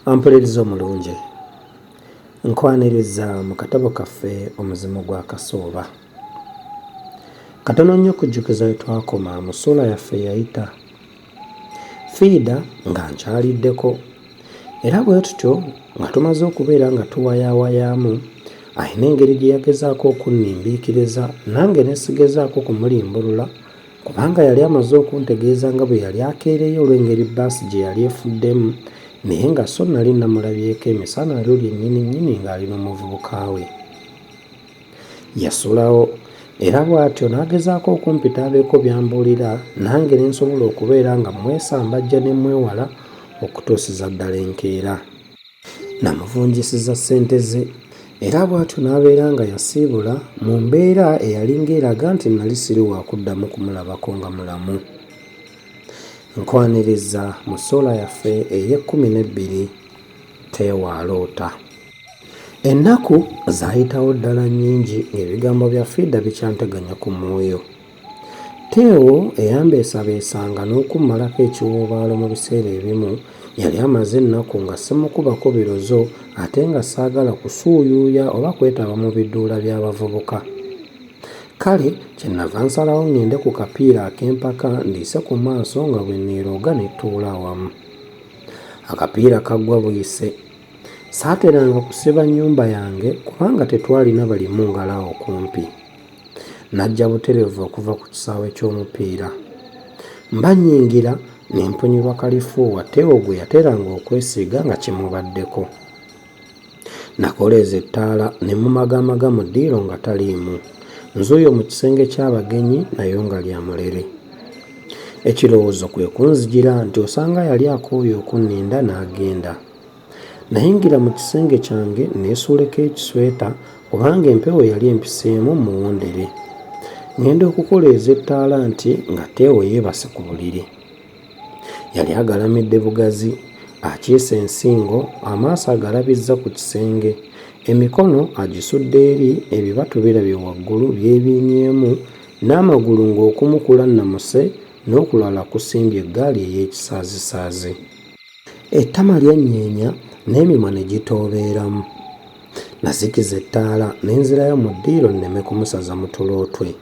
Ampuliriza omulungi, nkwaniriza mu katabo kaffe omuzimu gwa Kasooba. Katono nnyo okujjukiza we twakoma mu ssuula yaffe eyayita. Fiida nga nkyaliddeko, era bwe tutyo nga tumaze okubeera nga tuwayaawayaamu, alina engeri gye yagezaako okunnimbiikiriza, nange ne sigezaako kumulimbulula, kubanga yali amaze okuntegeeza nga bwe yali akeereyo olw'engeri bbaasi gye yali efuddemu, naye nga so nali namulabyeko emisana alyo lyennyini ng'ali n'omuvubuka we. Yasulawo era bw'atyo n'agezaako okumpita abeeko by'ambuulira, nange ne nsobola okubeera nga mwesambajja ne mwewala okutuusiza ddala enkeera. Namuvunjisiza ssente ze era bw'atyo n'abeera nga yasiibula mu mbeera eyalinga eraga nti nali siri wakuddamu kumulabako nga mulamu. Nkwaniriza mu ssuula yaffe ey'e12 teewaloota. Ennaku zaayitawo ddala nnyingi ng'ebigambo bya Fiida bikyanteganya ku mwoyo. Teo eyambeesabeesanga n'okummalako ekiwuubaalo mu biseera ebimu yali amaze ennaku nga simukubako birozo ate nga saagala kusuuyuuya oba kwetaba mu bidduula by'abavubuka. Kale kyennava nsalawo ŋŋende ku kapiira ak'empaka ndiise ku maaso nga bwe neeroga ne tuula awamu. Akapiira kaggwa buyise. Saateranga kusiba nnyumba yange kubanga tetwalina balimu ngalawo kumpi. Najja butereevu okuva ku kisaawe ky'omupiira. Mba nnyingira ne mpunyirwa kalifuuwa Teo gwe yateranga okwesiiga nga kimubaddeko. Nakoleeza ettaala ne mumagamaga mu ddiiro nga taliimu. Nzuuyo mu kisenge ky'abagenyi nayo nga lya mulere. Ekirowoozo kwe kunzijira nti osanga yali akooye okunninda n'agenda. Nayingira mu kisenge kyange neesuuleko ekisweta kubanga empewo yali empiseemu muwondere. Ngenda okukoleeza ettaala nti nga Teo yeebase ku buliri. Yali agalamidde bugazi, akiisa ensingo, amaaso agalabizza ku kisenge, emikono agisudde eri, ebibatu birabye waggulu byebiinyeemu, n'amagulu ng'okumu kulannamuse n'okulala kusimbye eggaali ey'ekisaazisaazi. Ettama lyannyeenya n'emimwa ne gitoobeeramu. Nazikiza ettaala ne nzirayo mu ddiiro nneme kumusaza mu tulootwe.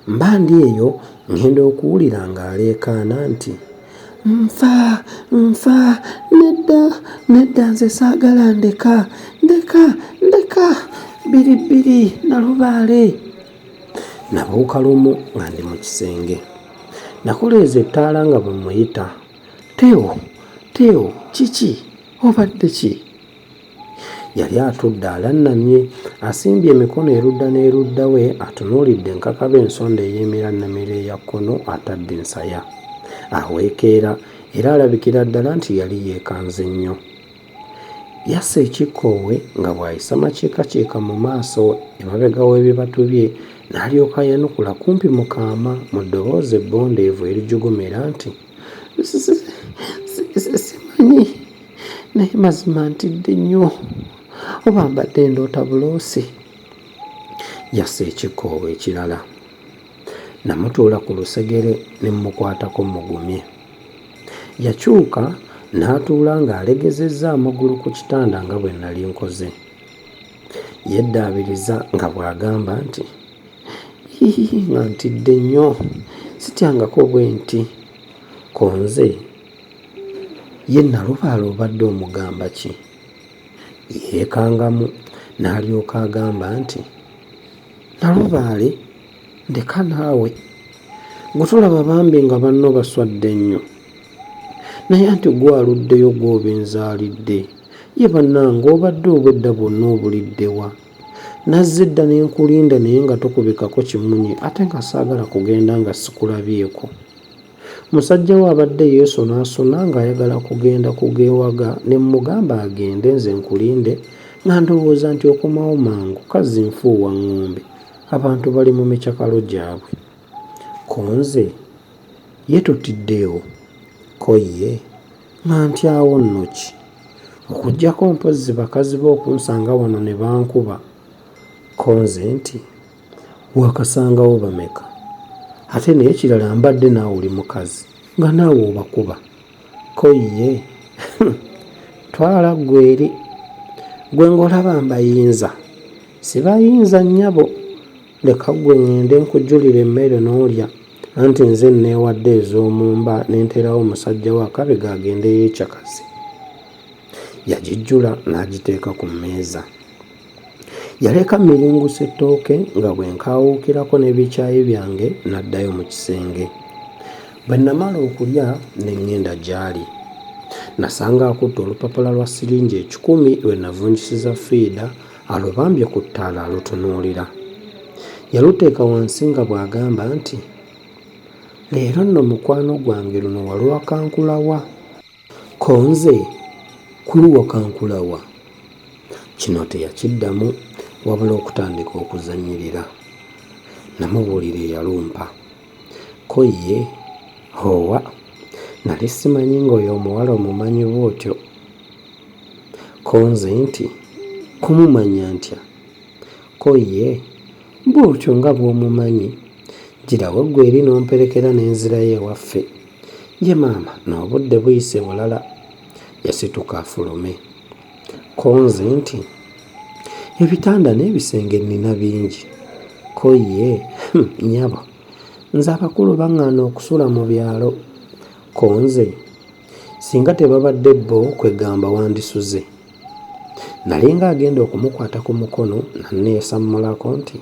Mba ndi eyo ngenda okuwulira ng'aleekaana nti, nfa, nedda nze saagala ndeka, bbiri, nalubaale. Nabuuka lumu nga ndi mu kisenge. Nakoleeza ettaala nga bwe muyita. Teo, kiki? Obadde ki? Yali atudde alannamye, asimbye emikono erudda n'erudda we, atunuulidde enkakaba ensonda ey'emiranamiro eya kkono atadde ensaya. Aweekeera era alabikira ddala nti yali yeekanze nnyo. Yassa ekikkoowe nga bw'ayisa makiikakiika mu maaso emabega w'ebibatu bye, n'alyoka yanukula kumpi mu kaama mu ddoboozi ebbondeevu erijugumira nti, simanyi, naye mazima ntidde nnyo, oba mbadde ndoota buloosi. Yassa ekikkoowe ekirala. Namutuula ku lusegere ne mmukwatako mmugumye. Yakyuka n'atuula ng'alegezezza amagulu ku kitanda nga bwe nali nkoze. Yeddaabiriza nga bw'agamba nti, nga ntidde nnyo, sityangako bwe nti. Konze ye nalubaala obadde omugamba ki? Yeekangamu n'alyoka agamba nti, nalubaale, ndeka naawe, gwe tulaba bambi nga banno baswadde nnyo, naye anti gwe aluddeyo gw'oba enzaalidde, ye bannange obadde obwedda bwonna obuliddewa. Nazze edda ne nkulinda naye nga tokubikako kimunye ate nga saagala kugenda nga sikulabyeko. Musajja we abadde yeesonaasona ng'ayagala kugenda kugeewaga ne mmugamba agende nze nkulinde nga ndowooza nti okomawo mangu kazzi nfuuwa ng'ombe, abantu bali mu mikyakalo gyabwe. Konze ye tutiddeewo, ko ye nga ntyawo nno ki? Okuggyako mpozzi bakazi be okunsanga wano ne bankuba. Konze nti, wakasangawo bameka? Ate naye ekirala mbadde naawe oli mukazi nga naawe obakuba. Ko ye twala ggwe eri, gwe ng'olaba mbayinza sibayinza nnyabo, leka ggwe ŋŋende nkujjulira emmere n'olya, anti nze neewadde ez'omumba n'enterawo omusajja wa Kabega agende yeekyakaze. Yagijjula n'agiteeka ku mmeeza. Yaleka miringusa ettooke nga bwe nkaawuukirako n'ebikyayi byange n'addayo mu kisenge. Bwe namala okulya ne ŋŋenda gy'ali. Nasanga akutte olupapula lwa siringi 10 lwe navunjisiza fiida alubambye ku ttaala alutunuulira. Yaluteeka wansi nga bw'agamba nti, leero nno mukwano gwange luno waluwakankulawa? Konze kuluwakankulawa? Kino teyakiddamu wabula okutandika okuzannyirira. Namubuulira eyalumpa. Ko ye, owa, nali simanyi ng'oyo omuwala omumanyi bw'otyo. Konze nti, kumumanya ntya? Ko ye, bw'otyo nga bw'omumanyi. Girawo ggwe eri n'omperekera n'enzirayo ewaffe. Ye maama n'obudde buyise bulala. Yasituka afulume. Konze nti, ebitanda n'ebisenge nnina bingi. Ko ye, nnyabo, nze abakulu baŋŋaana okusula mu byalo. Konze, singa tebabadde bbo kwegamba wandisuze. Nalinga agenda okumukwata ku mukono nanneesammulako nti,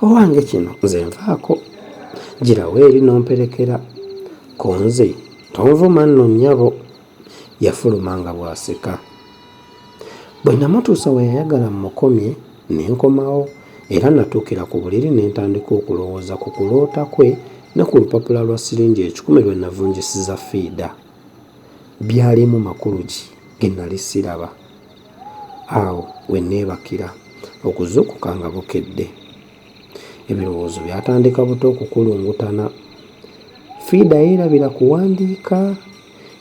owange kino nze nvaako. Girawo eri n'omperekera. Konze, tonvuma nno nnyabo. Yafuluma nga bw'aseka. Bwe namutuusa we yayagala mmukomye ne nkomawo era natuukira ku buliri ne ntandika okulowooza ku kuloota kwe ne ku lupapula lwa siringi 10 lwe navunjisiza fiida. Byalimu makulu ki ge nali siraba? Awo we neebakira okuzuukuka nga bukedde. Ebirowoozo byatandika buto okukulungutana. Fiida yeerabira kuwandiika,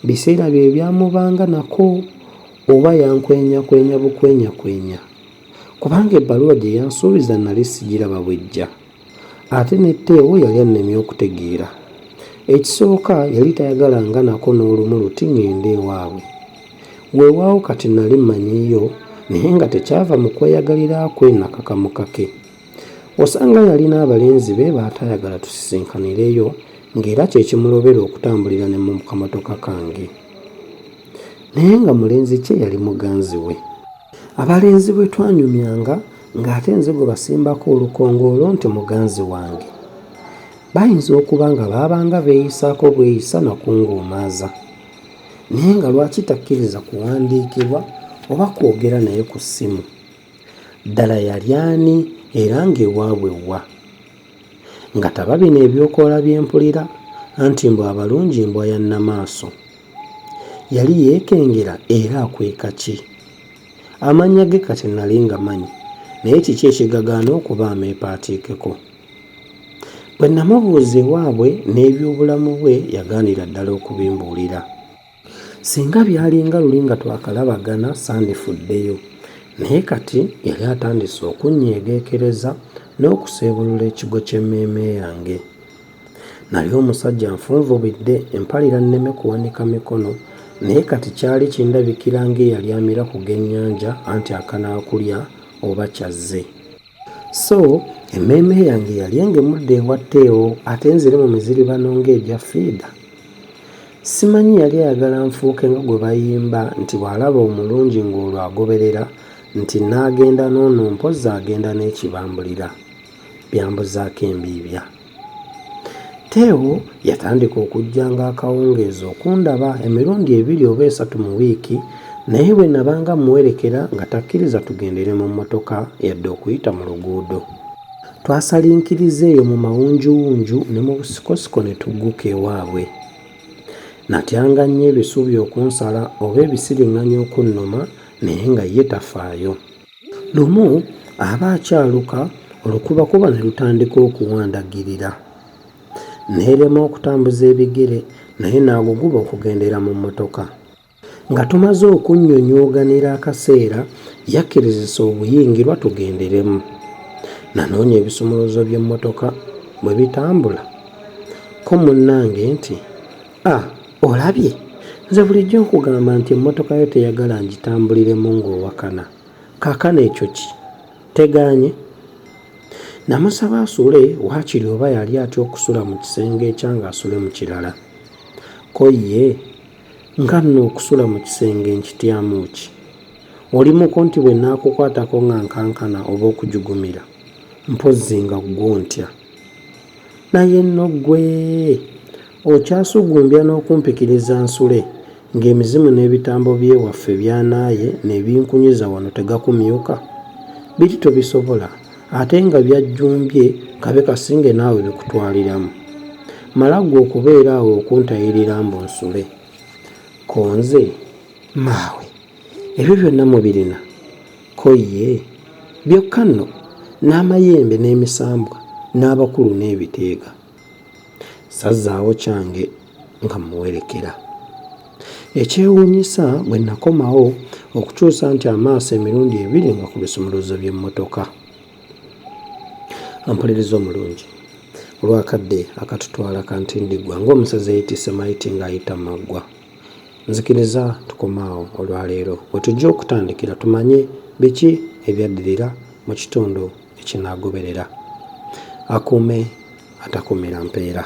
biseera bye byamubanga nako, oba yankwenyakwenya bukwenyakwenya, kubanga ebbaluwa gye yansuubiza nali sigiraba bwejja. Ate n'etteewo yali annemye okutegeera. Ekisooka yali tayagalanga nako n'olumu luti ŋŋende ewaabwe. Weewaawo kati nali mmanyiiyo naye nga tekyava mu kweyagalira kwe nakakamukake. Osanga yalina abalenzi be baatayagala tusisinkanireyo, ng'era kye kimulobera okutambulira ne mu kamotoka kange. Naye nga mulenzi kye yali muganzi we. Abalenzi bwe twanyumyanga ng'ate nze gwe basimbako olukongolo nti muganzi wange. Bayinza okuba nga baabanga beeyisaako bweyisa nakunguumaaza. Naye nga lwaki takkiriza kuwandiikibwa oba kwogera naye ku ssimu? Ddala yali ani era ng'ewaabwe wa? Nga taba bino ebyokoola bye mpulira, anti mbw abalungi mbwa ya nnamaaso. Yali yeekengera era akweka ki? Amannya ge kati nali nga manyi, naye kiki ekigagaana okuba ameepaatiikeko? Bwe namubuuza ewaabwe n'ebyobulamu bwe yagaanira ddala okubimbuulira. Singa byalinga luli nga twakalabagana sandifuddeyo, naye kati yali atandise okunnyeegeekereza n'okuseebulula ekigo ky'emmeeme yange. Nali omusajja nfunvubidde empalira nneme kuwanika mikono, naye kati kyali kindabikira ng'eyali amira ku g'ennyanja anti akanaakulya oba kyazze. So emmeeme yange yali engemudde ewa Teo ate nzire mu miziribano ng'egya fiida. Simanyi yali ayagala nfuuke nga gwe bayimba nti bw'alaba omulungi ng'olwo agoberera nti n'agenda n'ono mpozzi agenda n'ekibambulira. Byambuzaako embiibya. Teo yatandika okujjanga akawungeezi okundaba emirundi 2 oba 3 mu wiiki, naye bwe nabanga muwerekera nga takkiriza tugendere mu mmotoka yadde okuyita mu luguudo. Twasalinkiriza eyo mu mawunjuwunju ne mu busikosiko ne tugguka ewaabwe. Natyanga nnyo ebisuubi okunsala oba ebisiriŋŋanya okunnuma, naye nga ye tafaayo. Lumu aba akyaluka, olukubakuba ne lutandika okuwandagirira. Neerema okutambuza ebigere, naye n'aguguba okugendera mu mmotoka. Nga tumaze okunnyonyooganira akaseera, yakkirizisa obuyingirwa tugenderemu. Nanoonya ebisumuluzo by'emmotoka bwe bitambula. Ko munnange nti, olabye Nze bulijjo nkugamba nti emmotoka yo teyagala ngitambuliremu ng'owakana. Kaakano ekyo ki? Teganye? Namusaba asule waakiri oba yali atya okusula mu kisenge ekyange asule mu kirala. Ko ye nga nno okusula mu kisenge nkityamu ki? Olimuko nti bwe naakukwatako nga nkankana oba okujugumira mpozzi nga ggwe ontya. Naye nno ggwe okyasugumbya n'okumpikiriza nsule ng'emizimu n'ebitambo by'ewaffe byanaaye n'ebinkunyiza wano tegakumyuka. Biri tobisobola ate nga byajjumbye kabe kasinge naawe bikutwaliramu. Mala ggwe okubeera awo okuntayirira mbu nsule. Konze maawe ebyo byonna mubirina? Ko ye byokka nno n'amayembe n'emisambwa n'abakulu n'ebiteega. Sazzaawo kyange nga muwerekera. Ekyewuunyisa bwe nakomawo okukyusa nti amaaso emirundi ebiri nga ku bisumuluzo by'emmotoka. Ampuliriza omulungi, olwakadde akatutwala kantindigwa ng'omusazi eyitise mayiti ng'ayita maggwa. Nzikiriza tukomaawo olwaleero we tujja okutandikira tumanye biki ebyaddirira mu kitundu ekinaagoberera. Akuume atakuumira mpeera.